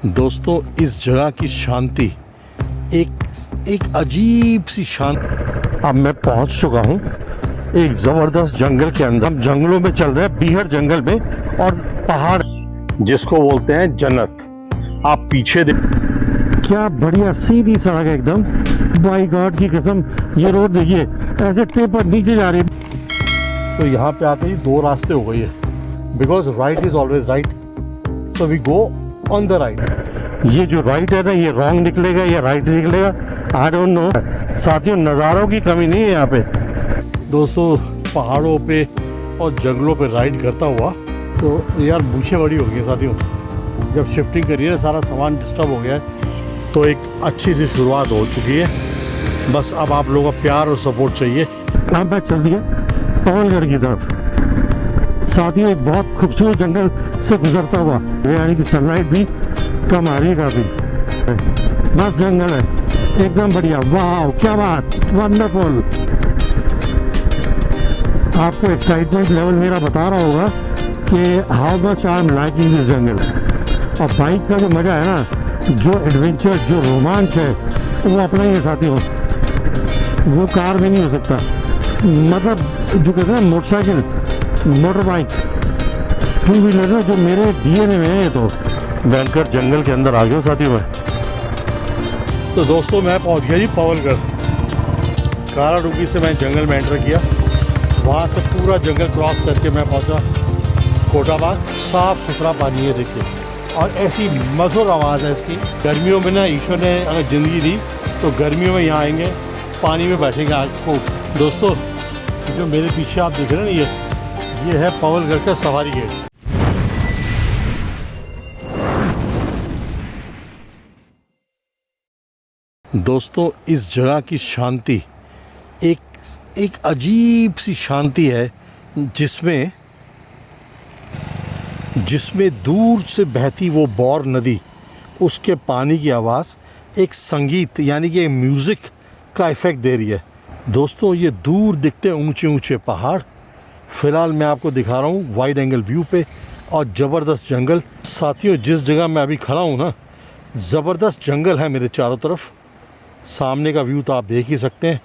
दोस्तों, इस जगह की शांति एक एक अजीब सी शांति। अब मैं पहुंच चुका हूं एक जबरदस्त जंगल के अंदर। हम जंगलों में चल रहे हैं, बीहड़ जंगल में, और पहाड़ जिसको बोलते हैं जन्नत। आप पीछे क्या बढ़िया सीधी सड़क है एकदम। बाई गॉड की कसम, ये रोड देखिए ऐसे टेपर नीचे जा रही है। तो यहाँ पे आते ही दो रास्ते हो गई है, because right is always right, so we go on the right। ये जो राइट है ना, ये रॉन्ग निकलेगा या राइट निकलेगा, आई डोंट नो। साथियों, नज़ारों की कमी नहीं है यहाँ पे। दोस्तों, पहाड़ों पे और जंगलों पे राइड करता हुआ तो यार मूछें बड़ी हो गई साथियों। जब शिफ्टिंग करी है, सारा सामान डिस्टर्ब हो गया है, तो एक अच्छी सी शुरुआत हो चुकी है। बस अब आप लोगों का प्यार और सपोर्ट चाहिए। कहाँ पे चल दिया? पवनगढ़ की तरफ। साथियों, एक बहुत खूबसूरत जंगल से गुजरता हुआ, यानी कि सनलाइट भी कम आ रही है काफ़ी। मस्त जंगल है, एकदम बढ़िया। वाह, क्या बात, वंडरफुल। आपको एक्साइटमेंट लेवल मेरा बता रहा होगा कि how much I am liking this jungle. और बाइक का जो मज़ा है ना, जो एडवेंचर, जो रोमांच है, वो अपना ही है साथियों। वो कार में नहीं हो सकता। मतलब जो कहते हैं motorcycle, motor bike, two wheeler है, जो मेरे डीएनए में है। ये तो बैंकर जंगल के अंदर आ गया साथियों में। तो दोस्तों, मैं पहुंच गया जी पवनगढ़। काराडूंगी से मैं जंगल में एंटर किया, वहां से पूरा जंगल क्रॉस करके मैं पहुंचा कोटाबाग। साफ सुथरा पानी है देखिए, और ऐसी मधुर आवाज़ है इसकी। गर्मियों में ना ईश्वर ने अगर ज़िंदगी दी तो गर्मियों में यहाँ आएंगे, पानी में बैठेंगे आपको। दोस्तों, जो मेरे पीछे आप देख रहे हैं ना, ये है पवनगढ़ का सवारी गेट। दोस्तों, इस जगह की शांति एक अजीब सी शांति है, जिसमें दूर से बहती वो बौर नदी, उसके पानी की आवाज़ एक संगीत यानी कि म्यूज़िक का इफ़ेक्ट दे रही है। दोस्तों, ये दूर दिखते ऊंचे ऊंचे पहाड़, फ़िलहाल मैं आपको दिखा रहा हूँ वाइड एंगल व्यू पे, और ज़बरदस्त जंगल। साथियों, जिस जगह मैं अभी खड़ा हूँ ना, ज़बरदस्त जंगल है मेरे चारों तरफ। सामने का व्यू तो आप देख ही सकते हैं।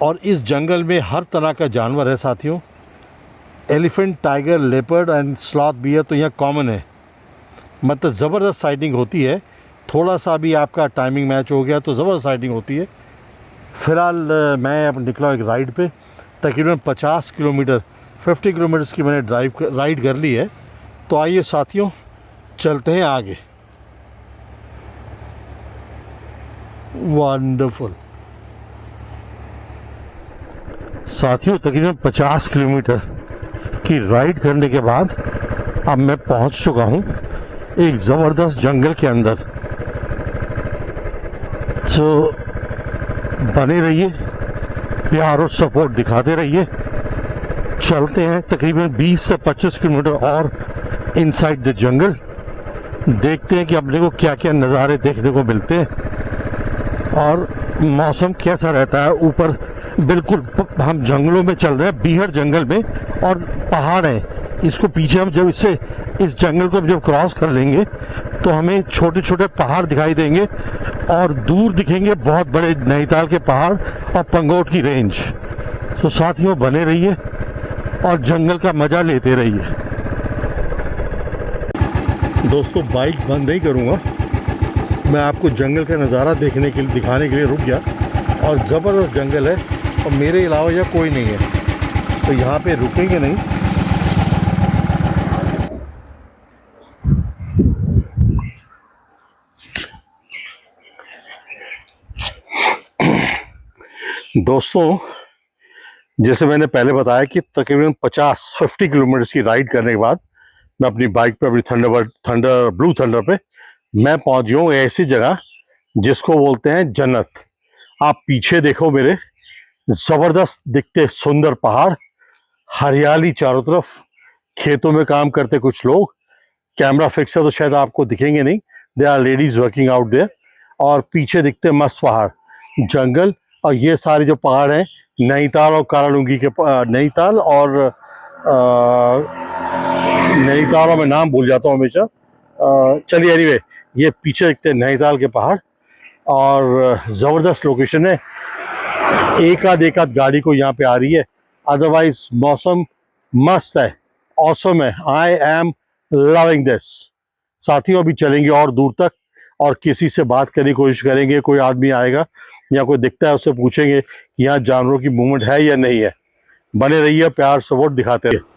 और इस जंगल में हर तरह का जानवर है साथियों। Elephant, tiger, leopard and sloth भी है, तो यहाँ कॉमन है। मतलब ज़बरदस्त साइटिंग होती है। थोड़ा सा भी आपका टाइमिंग मैच हो गया तो ज़बरदस्त साइटिंग होती है। फ़िलहाल मैं अब निकला एक राइड पे, तकरीबन 50 किलोमीटर, 50 किलोमीटर्स की मैंने राइड कर ली है। तो आइए साथियों, चलते हैं आगे। वंडरफुल साथियों, तकरीबन 50 किलोमीटर की राइड करने के बाद अब मैं पहुंच चुका हूं एक ज़बरदस्त जंगल के अंदर। तो बने रहिए, प्यार और सपोर्ट दिखाते रहिए। चलते हैं तकरीबन 20 से 25 किलोमीटर और इनसाइड द जंगल। देखते हैं कि अपने को क्या क्या नज़ारे देखने को मिलते हैं और मौसम कैसा रहता है। ऊपर बिल्कुल हम जंगलों में चल रहे हैं, बीहड़ जंगल में, और पहाड़ है। इसको पीछे हम जब इस जंगल को जब क्रॉस कर लेंगे तो हमें छोटे छोटे पहाड़ दिखाई देंगे, और दूर दिखेंगे बहुत बड़े नैनीताल के पहाड़ और पंगोट की रेंज। तो साथियों, बने रहिए और जंगल का मज़ा लेते रहिए। दोस्तों, बाइक बंद नहीं करूँगा, मैं आपको जंगल का नज़ारा दिखाने के लिए रुक गया। और ज़बरदस्त जंगल है, और मेरे अलावा यहाँ कोई नहीं है, तो यहाँ पे रुकेंगे नहीं। दोस्तों, जैसे मैंने पहले बताया कि तकरीबन 50 किलोमीटर की राइड करने के बाद मैं अपनी बाइक पे, अपनी ब्लू थंडर पे मैं पहुंच गया हूँ ऐसी जगह जिसको बोलते हैं जन्नत। आप पीछे देखो मेरे, ज़बरदस्त दिखते सुंदर पहाड़, हरियाली चारों तरफ, खेतों में काम करते कुछ लोग। कैमरा फिक्स है तो शायद आपको दिखेंगे नहीं, they are ladies working out there. और पीछे दिखते मस्त पहाड़, जंगल, और ये सारे जो पहाड़ हैं नैनीताल और काराडूंगी के। नैनीताल और मैं नाम भूल जाता हूँ हमेशा। चलिए, एनीवे, ये पीछे दिखते हैं नैनीताल के पहाड़, और ज़बरदस्त लोकेशन है। एक आध गाड़ी को यहाँ पे आ रही है, अदरवाइज मौसम मस्त है, ऑसम है। I am loving this. साथियों अभी चलेंगे और दूर तक, और किसी से बात करने की कोशिश करेंगे। कोई आदमी आएगा या कोई दिखता है उससे पूछेंगे कि यहाँ जानवरों की मूवमेंट है या नहीं है। बने रहिए, प्यार सपोर्ट दिखाते रहिए।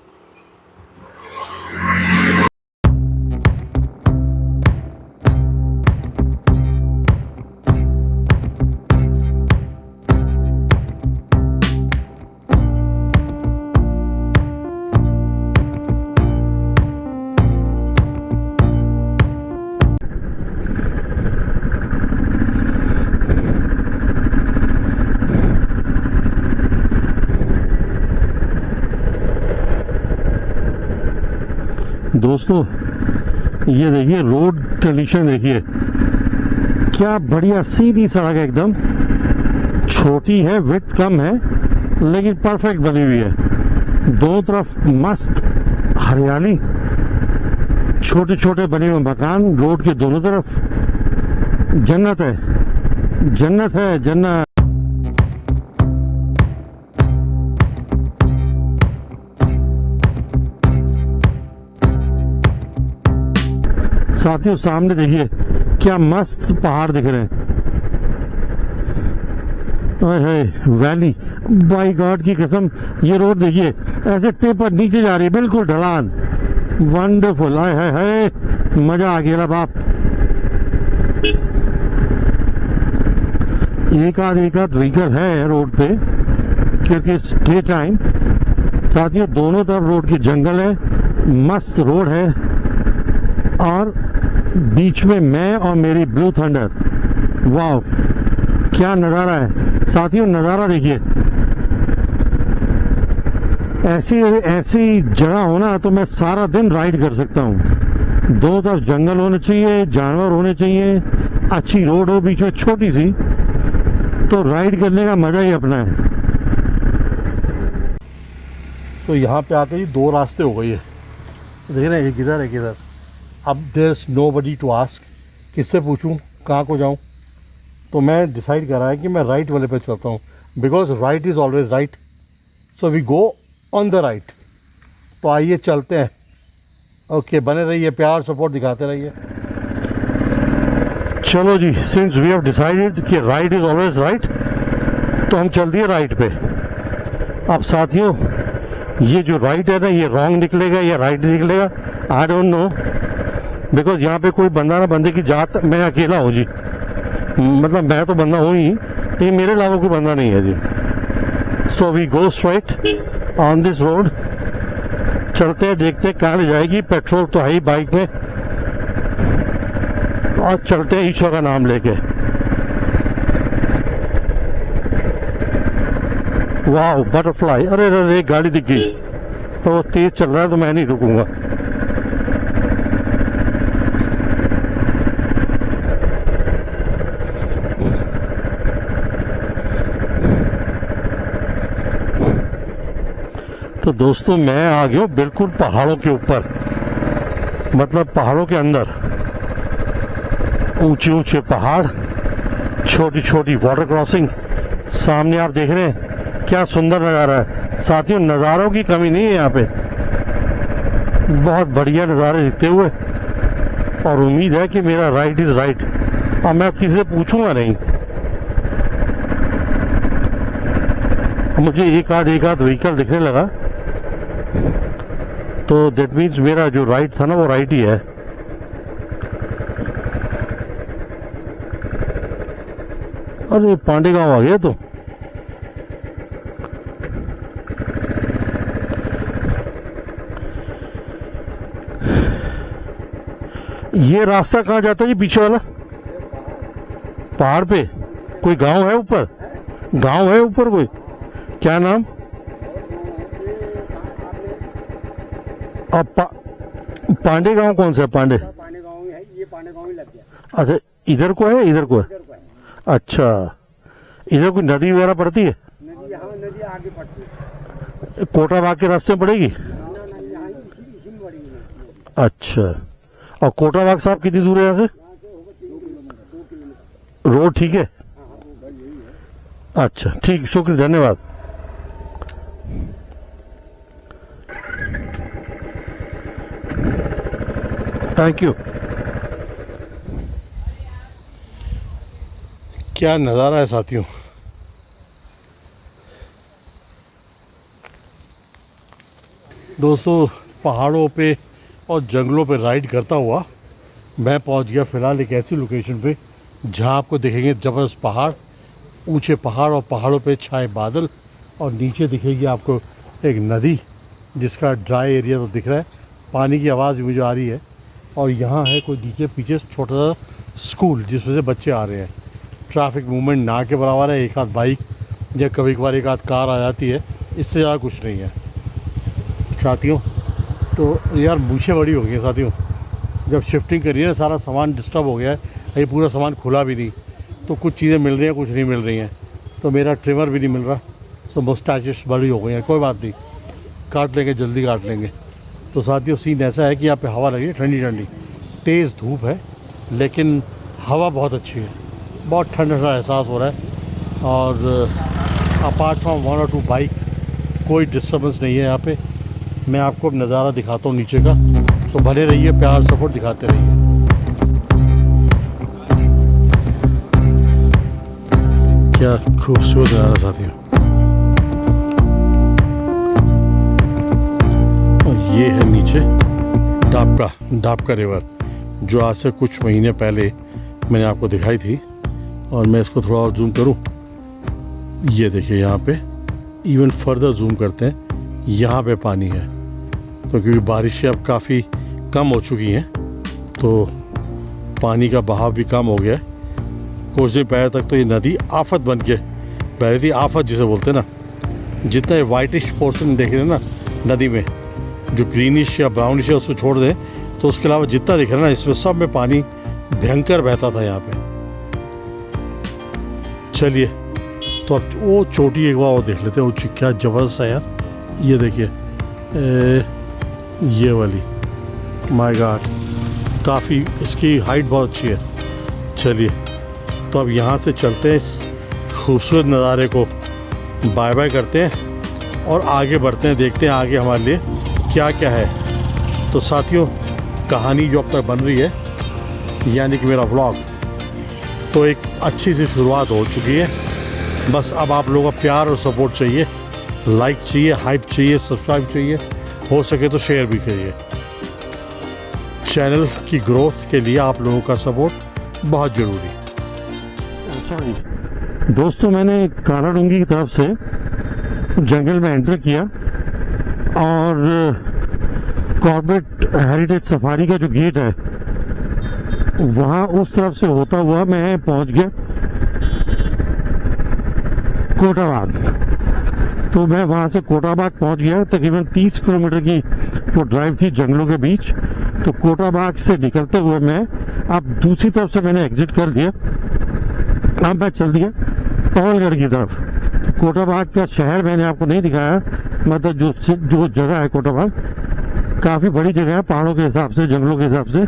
दोस्तों ये देखिए रोड कंडीशन, देखिए क्या बढ़िया सीधी सड़क है, एकदम छोटी है, विड्थ कम है, लेकिन परफेक्ट बनी हुई है। दोनों तरफ मस्त हरियाली, छोटे छोटे बने हुए मकान रोड के दोनों तरफ। जन्नत है, जन्नत है, जन्नत। साथियों सामने देखिए क्या मस्त पहाड़ दिख रहे हैं। वैली, बाई गॉड की कसम, ये रोड देखिए ऐसे टेपर नीचे जा रही है, बिल्कुल ढलान। वंडरफुल, हाय हाय हाय, मजा आ गया बाप। एक आध व्हीकल है रोड पे क्योंकि डे टाइम। साथियों दोनों तरफ रोड की जंगल है, मस्त रोड है, और बीच में मैं और मेरी ब्लू थंडर। वाह क्या नज़ारा है साथियों, नज़ारा देखिए। ऐसी जगह होना तो मैं सारा दिन राइड कर सकता हूँ। दोनों तरफ जंगल होने चाहिए, जानवर होने चाहिए, अच्छी रोड हो बीच में छोटी सी, तो राइड करने का मजा ही अपना है। तो यहाँ पे आते ही दो रास्ते हो गए, देख रहे हैं, एक इधर एक इधर। अब there is nobody to ask, किससे पूछूं कहाँ को जाऊं। तो मैं डिसाइड करा है कि मैं राइट वाले पे चलता हूँ, because right is always right, so we go on the right. तो आइए चलते हैं। ओके, बने रहिए, प्यार सपोर्ट दिखाते रहिए। चलो जी, सिंस वी हैव डिसाइडेड कि राइट इज़ ऑलवेज राइट, तो हम चल दिए राइट पे। अब साथियों ये जो राइट है ना, ये रॉन्ग निकलेगा या राइट निकलेगा, आई डोंट नो, बिकॉज यहाँ पे कोई बंदा ना बंदे की जात, मैं अकेला हूँ जी, मतलब मैं तो बंदा हूँ ही, ये मेरे अलावा कोई बंदा नहीं है जी। So we go straight on this road, चलते हैं, देखते हैं कहाँ ले जाएगी। पेट्रोल तो है ही बाइक में, और चलते हैं ईश्वर का नाम लेके। वाह बटरफ्लाई, अरे अरे एक गाड़ी दिख गई, तो वो तेज चल रहा है तो मैं नहीं रुकूंगा। तो दोस्तों मैं आ गया हूँ बिल्कुल पहाड़ों के ऊपर, मतलब पहाड़ों के अंदर। ऊंचे ऊंचे पहाड़, छोटी छोटी वाटर क्रॉसिंग, सामने आप देख रहे हैं क्या सुंदर नज़ारा है। साथियों नज़ारों की कमी नहीं है यहाँ पे, बहुत बढ़िया नज़ारे दिखते हुए, और उम्मीद है कि मेरा राइट इज़ राइट, और मैं किसी से पूछूंगा नहीं। मुझे एक आध व्हीकल दिखने लगा, तो दैट मीन्स मेरा जो राइट था ना वो राइट ही है। अरे पांडे गांव आ गया। तो ये रास्ता कहाँ जाता है, ये पीछे वाला पहाड़ पे कोई गांव है ऊपर, गांव है ऊपर कोई, क्या नाम? अब पांडे गांव कौन सा है? पांडे गांव है, ये पांडे गांव ही लग गया। अच्छा इधर को है, इधर को है। अच्छा इधर कोई नदी वगैरह पड़ती है? नदी यहाँ, नदी आगे पड़ती है, कोटा बाग के रास्ते में पड़ेगी। यहाँ इसी में पड़ेगी। अच्छा, और कोटा बाग साहब कितनी दूर है यहाँ से? यहाँ से रोड ठीक है? हाँ हाँ, वो घर यही है। अच्छा ठीक, शुक्रिया, धन्यवाद। Thank you. क्या नज़ारा है साथियों। दोस्तों, पहाड़ों पे और जंगलों पे राइड करता हुआ मैं पहुंच गया फ़िलहाल एक ऐसी लोकेशन पे जहां आपको दिखेंगे ज़बरदस्त पहाड़, ऊंचे पहाड़ और पहाड़ों पे छाए बादल, और नीचे दिखेगी आपको एक नदी जिसका ड्राई एरिया तो दिख रहा है, पानी की आवाज़ भी मुझे आ रही है। और यहाँ है कोई नीचे पीछे छोटा सा स्कूल जिसमें से बच्चे आ रहे हैं। ट्रैफिक मूवमेंट ना के बराबर है, एक आध बाइक या कभी कभार एक आध कार आ जाती है, इससे ज़्यादा कुछ नहीं है साथियों। तो यार मूछें बड़ी हो गई हैं साथियों, जब शिफ्टिंग करी है ना सारा सामान डिस्टर्ब हो गया है, ये पूरा सामान खुला भी नहीं, तो कुछ चीज़ें मिल रही हैं कुछ नहीं मिल रही हैं, तो मेरा ट्रिमर भी नहीं मिल रहा, सो मुस्टैचेस बड़ी हो गई हैं। कोई बात नहीं, काट लेंगे, जल्दी काट लेंगे। तो साथियों सीन ऐसा है कि यहाँ पे हवा लगी है ठंडी ठंडी, तेज़ धूप है लेकिन हवा बहुत अच्छी है, बहुत ठंडा सा एहसास हो रहा है। और अपार्ट फ्रॉम 1 और 2 बाइक कोई डिस्टर्बेंस नहीं है यहाँ पे। मैं आपको अब नज़ारा दिखाता हूँ नीचे का, तो भले रहिए, प्यार सपोर्ट दिखाते रहिए। क्या खूबसूरत नज़ारा साथियों। और ये है नीचे डाबका रिवर, जो आज से कुछ महीने पहले मैंने आपको दिखाई थी। और मैं इसको थोड़ा और जूम करूं, ये देखिए यहाँ पे, इवन फर्दर जूम करते हैं, यहाँ पे पानी है। तो क्योंकि बारिशें अब काफ़ी कम हो चुकी हैं तो पानी का बहाव भी कम हो गया है। कुछ दिन पहले तक तो ये नदी आफत बन के बह रही थी, आफत जिसे बोलते हैं ना। जितना वाइटिश पोर्शन देख रहे हैं ना नदी में, जो ग्रीनिश या ब्राउनिश है उसको छोड़ दें तो उसके अलावा जितना दिख रहा है ना, इसमें सब में पानी भयंकर बहता था यहाँ पे। चलिए तो अब वो चोटी एक बार और देख लेते हैं, वो क्या ज़बरदस्त है यार। ये देखिए ये वाली, माय गॉड, काफ़ी इसकी हाइट बहुत अच्छी है। चलिए तो अब यहाँ से चलते हैं, इस खूबसूरत नज़ारे को बाय बाय करते हैं और आगे बढ़ते हैं, देखते हैं आगे हमारे लिए क्या क्या है। तो साथियों, कहानी जो अब तक बन रही है, यानी कि मेरा व्लॉग, तो एक अच्छी सी शुरुआत हो चुकी है। बस अब आप लोगों का प्यार और सपोर्ट चाहिए, लाइक चाहिए, हाइप चाहिए, सब्सक्राइब चाहिए, हो सके तो शेयर भी करिए। चैनल की ग्रोथ के लिए आप लोगों का सपोर्ट बहुत ज़रूरी है। दोस्तों, मैंने कालाडूंगी की तरफ से जंगल में एंटर किया और कॉर्बेट हेरिटेज सफारी का जो गेट है वहाँ उस तरफ से होता हुआ मैं पहुँच गया कोटाबाग। तो मैं वहाँ से कोटाबाग पहुँच गया, तकरीबन 30 किलोमीटर की वो ड्राइव थी जंगलों के बीच। तो कोटाबाग से निकलते हुए मैं अब दूसरी तरफ से मैंने एग्जिट कर लिया, अब मैं चल दिया पवलगढ़ की तरफ। कोटाबाग का शहर मैंने आपको नहीं दिखाया, मतलब जो जगह है कोटाबाग काफ़ी बड़ी जगह है पहाड़ों के हिसाब से, जंगलों के हिसाब से,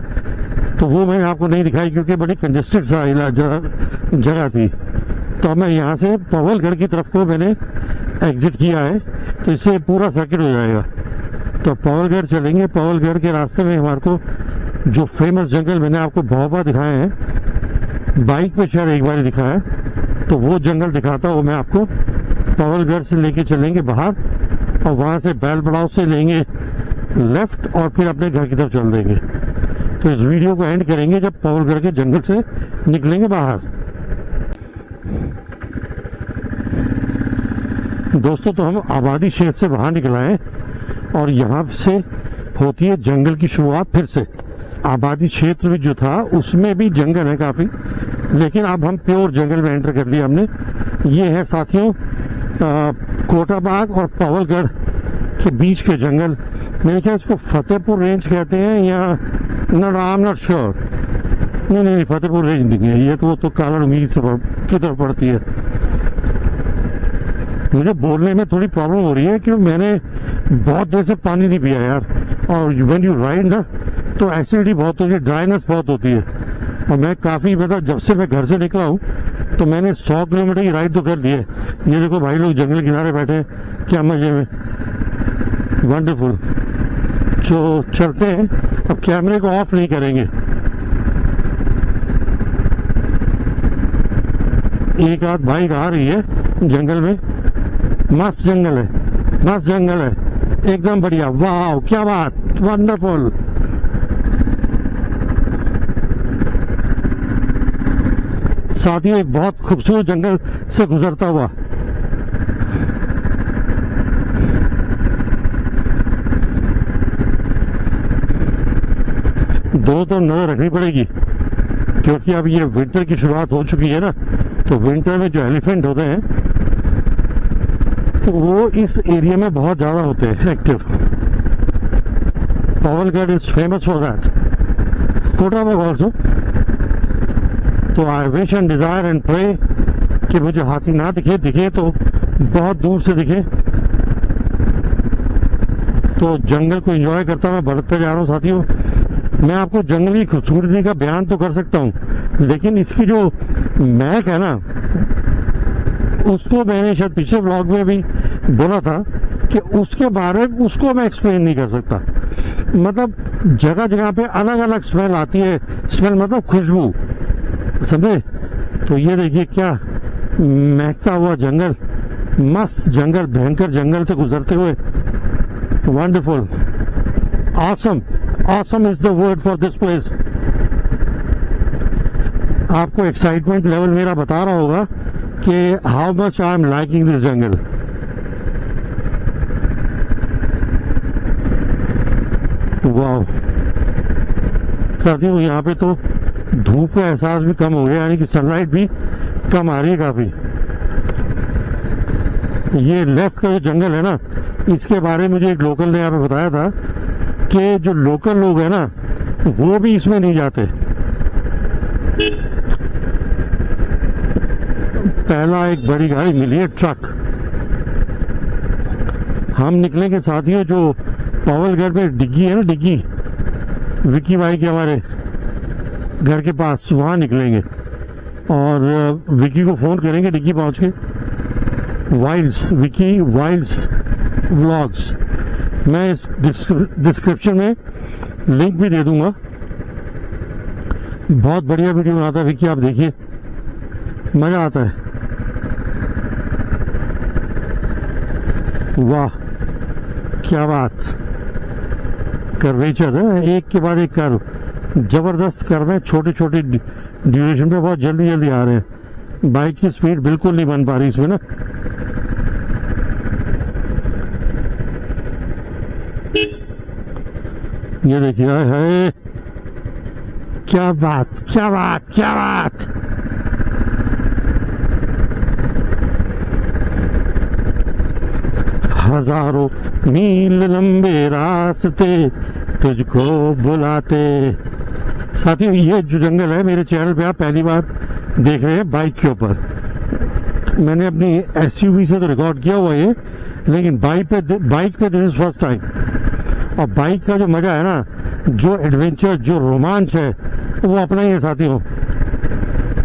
तो वो मैंने आपको नहीं दिखाई क्योंकि बड़ी कंजेस्टेड सा जगह थी। तो मैं यहाँ से पवलगढ़ की तरफ को मैंने एग्जिट किया है, तो इससे पूरा सर्किट हो जाएगा। तो पवलगढ़ चलेंगे। पवलगढ़ के रास्ते में हमारे को जो फेमस जंगल मैंने आपको बहुत दिखाए हैं, बाइक पे शायद एक बार दिखाया है, तो वो जंगल दिखाता हूँ मैं आपको। पवलगढ़ से लेके चलेंगे बाहर और वहाँ से बैल बड़ाव से लेंगे लेफ्ट और फिर अपने घर की तरफ चल देंगे। तो इस वीडियो को एंड करेंगे जब पवलगढ़ के जंगल से निकलेंगे बाहर। दोस्तों, तो हम आबादी क्षेत्र से बाहर निकल आए और यहाँ से होती है जंगल की शुरुआत फिर से। आबादी क्षेत्र में जो था उसमें भी जंगल है काफ़ी, लेकिन अब हम प्योर जंगल में एंटर कर लिया हमने। ये है साथियों कोटाबाग और पवलगढ़ के बीच के जंगल। मेरे ख्याल इसको फतेहपुर रेंज कहते हैं या आई एम नॉट श्योर। नहीं, फतेहपुर रेंज नहीं है ये, तो वो तो कालाडूंगी की तरफ पड़ती है। मुझे बोलने में थोड़ी प्रॉब्लम हो रही है क्योंकि मैंने बहुत देर से पानी नहीं पिया यार, और व्हेन यू राइड ना तो एसिडिटी बहुत होती है, ड्राइनेस बहुत होती है, और मैं काफ़ी मतलब जब से मैं घर से निकला हूँ तो मैंने 100 किलोमीटर की राइड तो कर ली है। ये देखो भाई लोग जंगल किनारे बैठे हैं, क्या मजे में, वंडरफुल। जो चलते हैं, अब कैमरे को ऑफ नहीं करेंगे। एक आध बाइक आ रही है जंगल में, मस्त जंगल है, मस्त जंगल है, एकदम बढ़िया। वाह क्या बात, वंडरफुल। साथियों एक बहुत खूबसूरत जंगल से गुजरता हुआ दोनों तरफ नजर रखनी पड़ेगी, क्योंकि अब ये विंटर की शुरुआत हो चुकी है ना, तो विंटर में जो एलिफेंट होते हैं वो इस एरिया में बहुत ज्यादा होते हैं active. Pawalgarh is famous for that, Kotabagh also. तो I wish and desire and pray कि मुझे हाथी ना दिखे, दिखे तो बहुत दूर से दिखे। तो जंगल को एंजॉय करता मैं बढ़ते जा रहा हूँ साथियों। मैं आपको जंगल की खूबसूरती का बयान तो कर सकता हूँ, लेकिन इसकी जो महक है ना, उसको मैंने शायद पिछले व्लॉग में भी बोला था कि उसके बारे में उसको मैं एक्सप्लेन नहीं कर सकता। मतलब जगह जगह पे अलग अलग स्मेल आती है, स्मेल मतलब खुशबू, समझे। तो ये देखिए क्या महकता हुआ जंगल, मस्त जंगल, भयंकर जंगल से गुजरते हुए, wonderful, awesome. Awesome is the word for this place. आपको एक्साइटमेंट लेवल मेरा बता रहा होगा कि how much I am liking this jungle. वाह साथियों, यहाँ पे तो धूप का एहसास भी कम हो गया, यानी कि सनलाइट भी कम आ रही है काफी। ये लेफ्ट का जो जंगल है ना, इसके बारे में मुझे एक लोकल ने यहाँ पे बताया था कि जो लोकल लोग हैं ना वो भी इसमें नहीं जाते। पहला एक बड़ी गाड़ी मिली है, ट्रक। हम निकलेंगे साथियों, जो पवलगढ़ में डिग्गी है ना, डिग्गी विक्की भाई के हमारे घर के पास, वहां निकलेंगे और विक्की को फोन करेंगे डिग्गी पहुंच के। वाइल्ड्स, विक्की वाइल्ड्स व्लॉग्स, मैं इस डिस्क्रिप्शन में लिंक भी दे दूंगा। बहुत बढ़िया वीडियो बनाता है विक्की, आप देखिए, मजा आता है। वाह क्या बात, कर्वेचर है, एक के बाद एक कर्व, जबरदस्त कर्व है, छोटे छोटे ड्यूरेशन पे बहुत जल्दी जल्दी आ रहे हैं। बाइक की स्पीड बिल्कुल नहीं बन पा रही इसमें ना। ये देखिए है, क्या बात, क्या बात, क्या बात। हजारों मील लंबे रास्ते तुझको बुलाते। साथियों ये जो जंगल है, मेरे चैनल पे आप पहली बार देख रहे हैं बाइक के ऊपर। मैंने अपनी एसयूवी से तो रिकॉर्ड किया हुआ ये, लेकिन बाइक पे दिस इज फर्स्ट टाइम। और बाइक का जो मजा है ना, जो एडवेंचर, जो रोमांच है, वो अपना ही है साथियों,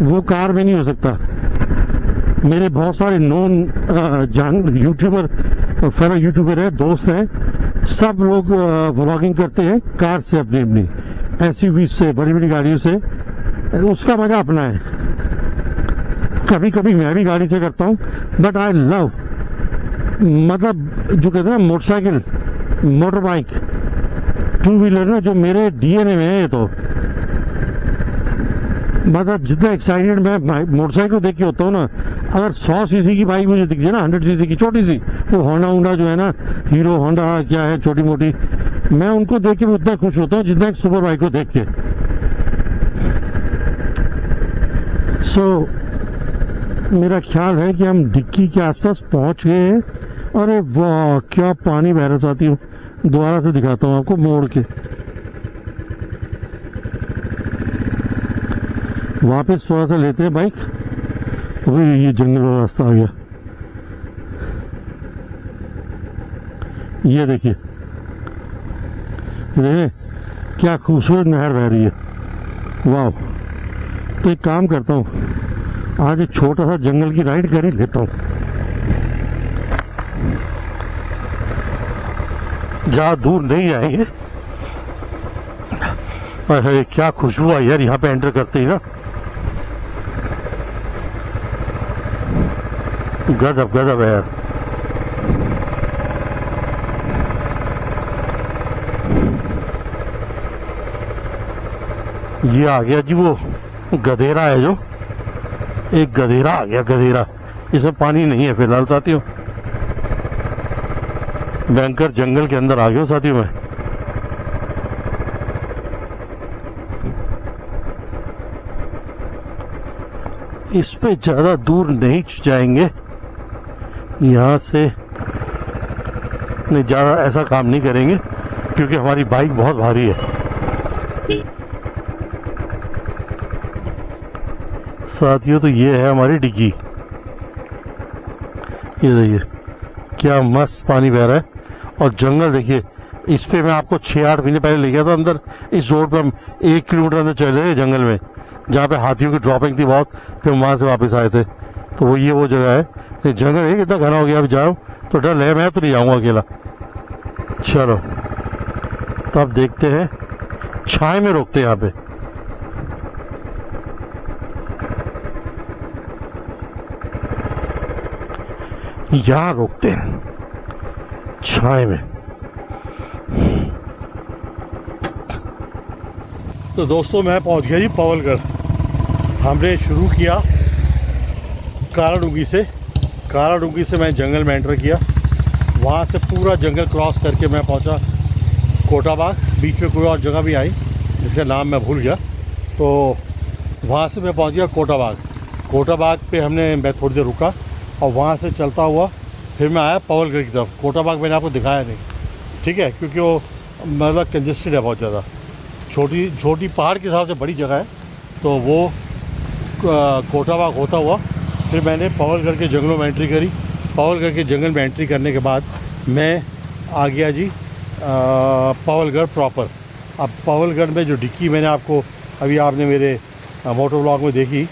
वो कार में नहीं हो सकता। मेरे बहुत सारे नॉन यूट्यूबर, फेलो यूट्यूबर है, दोस्त हैं, सब लोग व्लॉगिंग करते हैं कार से, अपनी अपनी एसयूवी से, बड़ी बड़ी गाड़ियों से। उसका मजा अपना है। कभी कभी मैं भी गाड़ी से करता हूँ, बट आई लव, मतलब जो कहते हैं motorcycle, motor bike, two wheeler ना, जो मेरे डीएनए में है ये तो। मतलब जितना एक्साइटेड मैं मोटरसाइकिल देख के होता हूँ ना, अगर 100 सीसी की बाइक मुझे दिख जाए ना, 100 सीसी की छोटी सी, वो होंडा जो है ना, हीरो होंडा क्या है, छोटी मोटी, मैं उनको देख के भी उतना खुश होता हूँ जितना एक सुपर बाइक को देख के। सो मेरा ख्याल है कि हम डिक्की के आसपास पहुंच गए हैं। अरे वाह क्या पानी बह रहा साथियों, दोबारा से दिखाता हूँ आपको मोड़ के। वापस थोड़ा सा लेते हैं बाइक। अभी ये जंगल वाला रास्ता आ गया, ये देखिए क्या खूबसूरत नहर बह रही है। वाह तो एक काम करता हूँ, आज एक छोटा सा जंगल की राइड कर ही लेता हूँ। ज़्यादा दूर नहीं जाएंगे। अरे क्या खुशबू आई यार यहाँ पे एंटर करते ही ना। गजब गजब है यार। ये आ गया जी वो गधेरा है, जो एक गधेरा आ गया, गधेरा। इसमें पानी नहीं है फिलहाल साथियों। भयंकर जंगल के अंदर आ गया साथियों में। इस पे ज्यादा दूर नहीं जाएंगे यहाँ से, नहीं ज्यादा ऐसा काम नहीं करेंगे क्योंकि हमारी बाइक बहुत भारी है। साथियों तो ये है हमारी डिग्गी। ये देखिए क्या मस्त पानी बह रहा है और जंगल देखिए। इस पे मैं आपको 6-8 महीने पहले ले गया था अंदर। इस रोड पे हम 1 किलोमीटर अंदर चले गए जंगल में, जहाँ पे हाथियों की ड्रॉपिंग थी बहुत, फिर वहां से वापस आए थे। तो वो जगह है। ये जंगल है कितना घना हो गया, अब जाओ तो डर है, मैं तो नहीं जाऊंगा अकेला। चलो तो अब देखते हैं, छाए में रोकते हैं यहाँ पे। यहाँ रोकते हैं छाए में। तो दोस्तों मैं पहुंच गया जी पवलगढ़। हमने शुरू किया कालाडूंगी से। कालाडूंगी से मैं जंगल में एंटर किया, वहाँ से पूरा जंगल क्रॉस करके मैं पहुँचा कोटाबाग। बीच में कोई और जगह भी आई जिसका नाम मैं भूल गया। तो वहाँ से मैं पहुँच गया कोटाबाग। कोटाबाग पे मैं थोड़ी देर रुका और वहाँ से चलता हुआ फिर मैं आया पवलगढ़ की तरफ। कोटाबाग मैंने आपको दिखाया नहीं, ठीक है, क्योंकि वो मतलब कंजेस्टेड है बहुत ज़्यादा। छोटी पहाड़ के हिसाब से बड़ी जगह है। तो वो कोटाबाग होता हुआ फिर मैंने पवलगढ़ के जंगलों में एंट्री करी। पवलगढ़ के जंगल में एंट्री करने के बाद मैं आ गया जी पवलगढ़ प्रॉपर। अब पवलगढ़ में जो डिक्की मैंने आपको अभी आपने मेरे मोटो व्लॉग में देखी,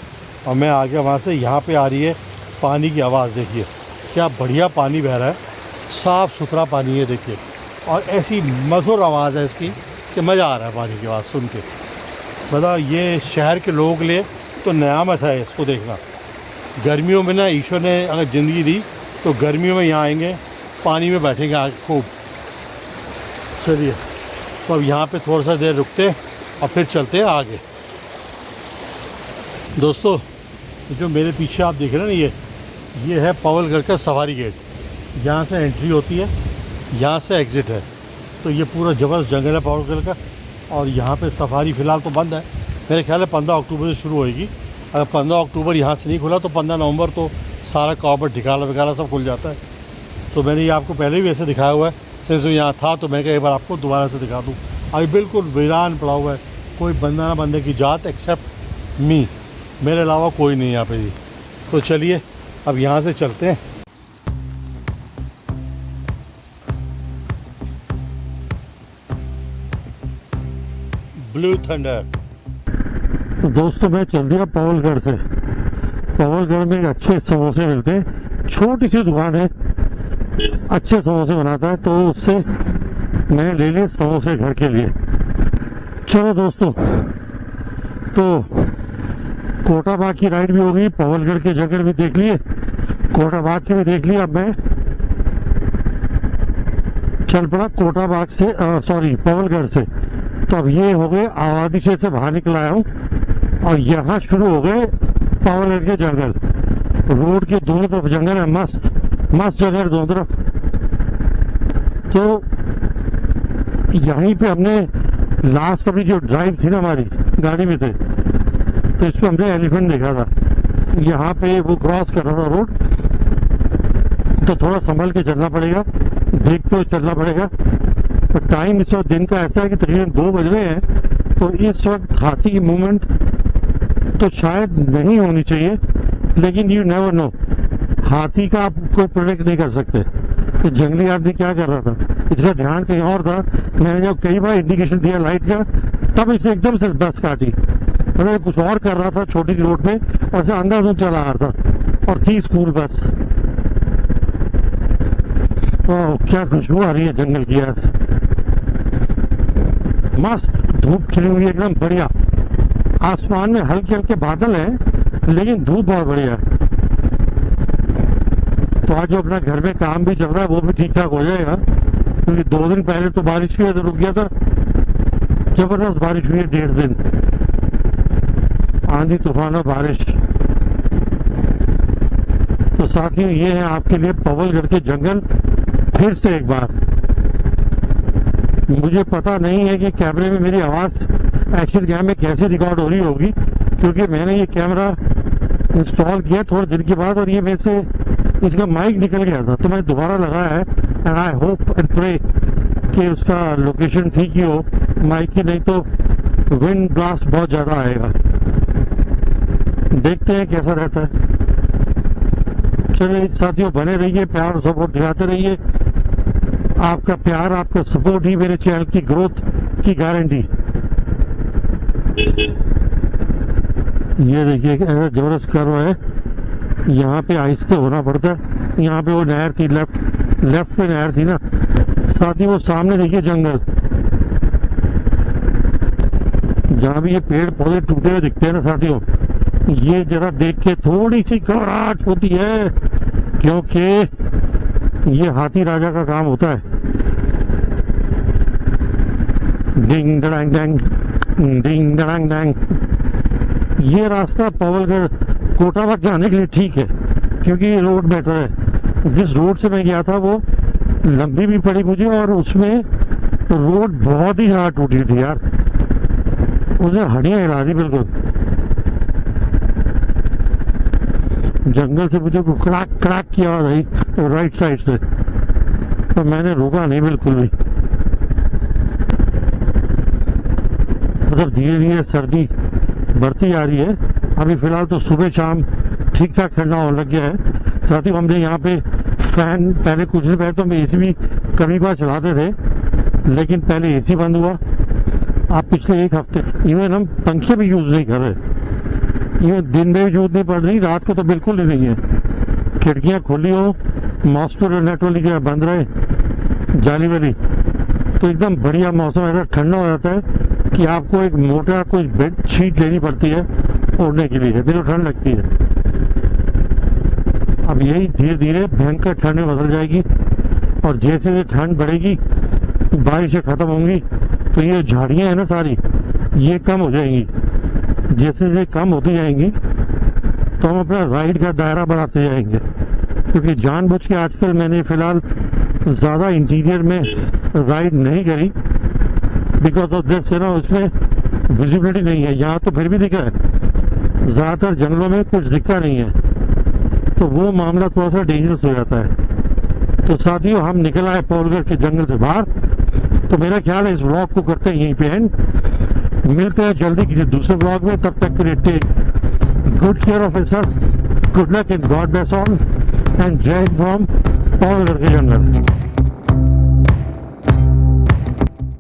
और मैं आ गया वहाँ से। यहाँ पे आ रही है पानी की आवाज़, देखिए क्या बढ़िया पानी बह रहा है, साफ़ सुथरा पानी है देखिए। और ऐसी मधुर आवाज़ है इसकी कि मज़ा आ रहा है पानी की आवाज़ सुन के। बताओ ये शहर के लोगों के लिए तो नियामत है इसको देखना। गर्मियों में ना ईश्वर ने अगर ज़िंदगी दी तो गर्मियों में यहाँ आएंगे, पानी में बैठेंगे आगे खूब। चलिए तो अब यहाँ पे थोड़ा सा देर रुकते और फिर चलते हैं आगे। दोस्तों जो मेरे पीछे आप देख रहे हैं ना, ये है पवलगढ़ का सवारी गेट। यहाँ से एंट्री होती है, यहाँ से एग्ज़िट है। तो ये पूरा ज़बरदस्त जंगल है पवलगढ़ का। और यहाँ पे सफारी फ़िलहाल तो बंद है, मेरे ख्याल है 15 अक्टूबर से शुरू होएगी। अगर 15 अक्टूबर यहाँ से नहीं खुला तो 15 नवंबर तो सारा कॉर्बेट ढिकाला वगैरह सब खुल जाता है। तो मैंने ये आपको पहले भी ऐसे दिखाया हुआ है, सिंस यहाँ था तो मैं कहा एक बार आपको दोबारा से दिखा दूँ। अभी बिल्कुल वीरान पड़ा हुआ है, कोई बंदा ना बंदे की जात एक्सेप्ट मी, मेरे अलावा कोई नहीं यहाँ पे जी। तो चलिए अब यहाँ से चलते हैं। Blue thunder. तो दोस्तों मैं चल दिया पवलगढ़ से। पवलगढ़ में अच्छे समोसे मिलते हैं, छोटी सी दुकान है, अच्छे समोसे बनाता है, तो उससे मैंने ले लिए समोसे घर के लिए। चलो दोस्तों, तो कोटाबाग की राइड भी हो गई, पवलगढ़ के जंगल भी देख लिए, कोटाबाग के भी देख लिए। अब मैं चल पड़ा कोटाबाग से, सॉरी पवलगढ़ से। तो अब ये हो गए आबादी क्षेत्र से बाहर निकल आया हूँ और यहाँ शुरू हो गए पवलगढ़ के जंगल। रोड के दोनों तरफ जंगल है, मस्त मस्त जगह है दोनों तरफ। तो यहीं पे हमने लास्ट अपनी जो ड्राइव थी ना हमारी गाड़ी में थे, तो इसमें हमने एलिफेंट देखा था। यहाँ पे वो क्रॉस कर रहा था रोड, तो थोड़ा संभल के चलना पड़ेगा, देखते हुए चलना पड़ेगा। तो टाइम इस वक्त दिन का ऐसा है कि तकरीबन 2 बज रहे हैं। तो इस वक्त हाथी की मूवमेंट तो शायद नहीं होनी चाहिए, लेकिन यू नेवर नो, हाथी का आप कोई प्रोडिक्ट नहीं कर सकते। तो जंगली आदमी क्या कर रहा था, इसका ध्यान कहीं और था। मैंने जब कई बार इंडिकेशन दिया लाइट का, तब इसे एकदम से बस काटी। पता है कुछ और कर रहा था छोटी सी रोड पे, और से अंदर चला आ रहा था, और थी स्कूल बस। तो क्या खुशबू आ रही है जंगल की यार, मस्त धूप खिली हुई है एकदम बढ़िया। आसमान में हल्के हल्के बादल हैं लेकिन धूप बहुत बढ़िया है। तो आज जो अपना घर में काम भी चल रहा है वो भी ठीक ठाक हो जाएगा, क्योंकि 2 दिन पहले तो बारिश की वजह से रुक गया था। जबरदस्त बारिश हुई है 1.5 दिन, आंधी तूफान और बारिश। तो साथियों ये है आपके लिए पवलगढ़ के जंगल फिर से एक बार। मुझे पता नहीं है कि कैमरे में मेरी आवाज एक्शन कैम में कैसे रिकॉर्ड हो रही होगी, क्योंकि मैंने ये कैमरा इंस्टॉल किया थोड़े दिन के बाद और ये मेरे से इसका माइक निकल गया था, तो मैंने दोबारा लगाया है। And I hope and pray कि उसका लोकेशन ठीक ही हो माइक की, नहीं तो विंड ब्लास्ट बहुत ज्यादा आएगा। देखते हैं कैसा रहता है। चलिए साथियों बने रहिए, प्यार और सपोर्ट दिखाते रहिए। आपका प्यार आपका सपोर्ट ही मेरे चैनल की ग्रोथ की गारंटी। ये देखिए ऐसा जबरदस्त कर्व है, यहाँ पे आहिस्ते होना पड़ता है। यहाँ पे वो नहर थी, लेफ्ट पे नहर थी ना। साथ ही वो सामने देखिए जंगल, जहाँ भी ये पेड़ पौधे टूटे हुए दिखते हैं ना साथियों, ये जरा देख के थोड़ी सी घबराहट होती है, क्योंकि ये हाथी राजा का काम होता है। डिंग डंग डंग, डिंग डंग डंग। ये रास्ता पवलगढ़ कोटावा जाने के लिए ठीक है, क्योंकि ये रोड बेटर है। जिस रोड से मैं गया था वो लंबी भी पड़ी मुझे, और उसमें रोड बहुत ही ज्यादा टूटी थी यार, मुझे हड्डियां हिला दी बिल्कुल। जंगल से मुझे कड़ाक कड़ाक की आवाज आई राइट साइड से, तो मैंने रोका नहीं बिल्कुल भी। मतलब धीरे धीरे सर्दी बढ़ती आ रही है। अभी फिलहाल तो सुबह शाम ठीक ठाक ठंडा होने लग गया है। साथ ही हमने यहाँ पे फैन, पहले कुछ दिन पहले तो हम एसी भी कभी बार चलाते थे, लेकिन पहले एसी बंद हुआ। आप पिछले 1 हफ्ते इवन हम पंखे भी यूज नहीं कर रहे। इवन दिन में भी जरूरत नहीं पड़ रही, रात को तो बिल्कुल ही नहीं है। खिड़कियां खुली हो, मॉस्किटो नेट वाली जगह बंद रहे जाली वाली, तो एकदम बढ़िया मौसम ऐसा ठंडा हो जाता है कि आपको एक मोटा कोई बेड शीट लेनी पड़ती है ओढ़ने के लिए, नहीं तो ठंड लगती है। अब यही धीरे धीरे भयंकर ठंड में बदल जाएगी, और जैसे जैसे ठंड बढ़ेगी, बारिशें खत्म होंगी, तो ये झाड़ियां है ना सारी, ये कम हो जाएंगी। जैसे जैसे कम होती जाएंगी तो हम अपना राइड का दायरा बढ़ाते जाएंगे, क्योंकि जानबूझ के आजकल मैंने फिलहाल ज्यादा इंटीरियर में राइड नहीं करी, बिकॉज ऑफ दिस ना, उसमें विजिबिलिटी नहीं है। यहाँ तो फिर भी दिख रहा है, ज्यादातर जंगलों में कुछ दिखता नहीं है, तो वो मामला थोड़ा सा डेंजरस हो जाता है। तो साथियों हम निकल आए पवलगढ़ के जंगल से बाहर। तो मेरा ख्याल है इस व्लॉग को करते हैं यहीं पे एंड, मिलते हैं जल्दी किसी दूसरे व्लॉग में। तब तक के लिए take good care of yourself, good luck and God bless all, and जय हिंद फ्रॉम पवलगढ़ के जंगल।